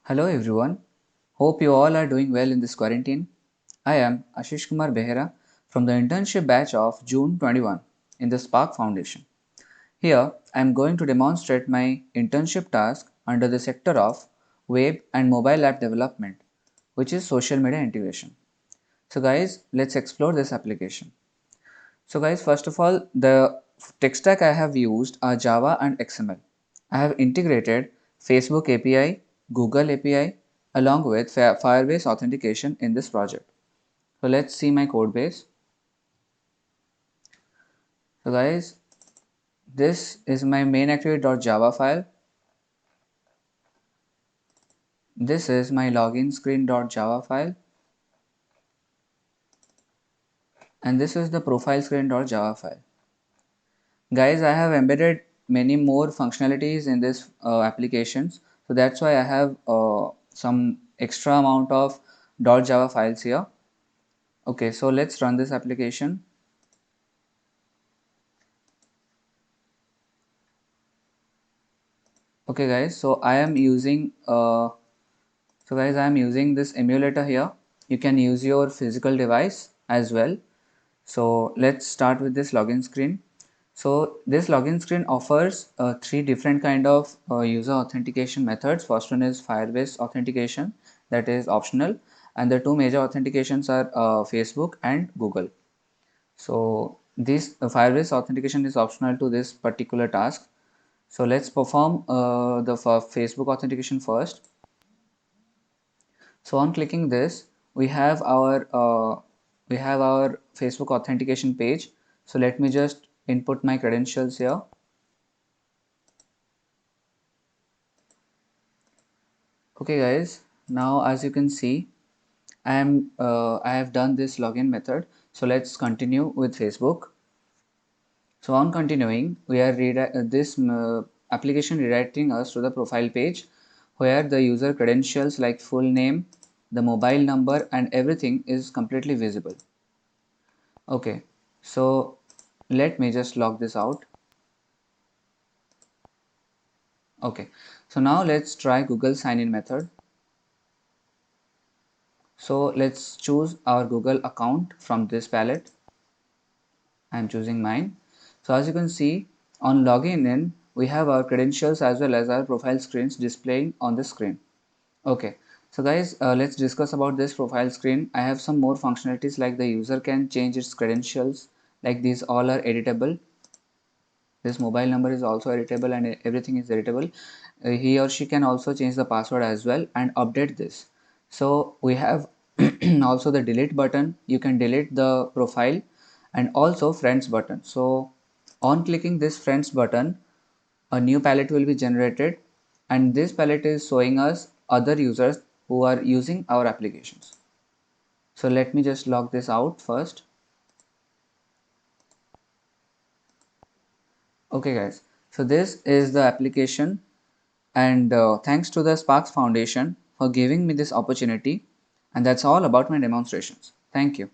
Hello everyone. Hope you all are doing well in this quarantine. I am Ashish Kumar Behera from the internship batch of June 21 in the Spark Foundation. Here I am going to demonstrate my internship task under the sector of web and mobile app development, which is social media integration. So guys, let's explore this application. So guys, first of all, the tech stack I have used are Java and XML. I have integrated Facebook API, Google API along with Firebase authentication in this project. So let's see my code base. So guys, this is my main activity.java file. This is my login screen.java file. And this is the profile screen.java file. Guys, I have embedded many more functionalities in this applications. So that's why I have some extra amount of .java files here. Okay, so let's run this application. Okay guys, so I am using this emulator here. You can use your physical device as well. So let's start with this login screen. So this login screen offers three different kind of user authentication methods. First one is Firebase authentication, that is optional, and the two major authentications are Facebook and Google. So this Firebase authentication is optional to this particular task. So let's perform the Facebook authentication first. So on clicking this, we have our Facebook authentication page. So let me just input my credentials here. Okay guys, now as you can see, I have done this login method. So let's continue with Facebook. So on continuing, we are this application redirecting us to the profile page where the user credentials like full name, the mobile number and everything is completely visible. Okay, so let me just log this out. Okay, so now let's try Google sign in method. So let's choose our Google account from this palette. I'm choosing mine. So as you can see, on login in, we have our credentials as well as our profile screens displaying on the screen. Okay, so guys, let's discuss about this profile screen. I have some more functionalities like the user can change its credentials, like these all are editable. This mobile number is also editable and everything is editable. He or she can also change the password as well and update this. So we have also the delete button. You can delete the profile and also friends button. So on clicking this friends button, a new palette will be generated and this palette is showing us other users who are using our applications. So let me just log this out first. Okay guys, so this is the application and thanks to the Sparks Foundation for giving me this opportunity, and that's all about my demonstrations. Thank you.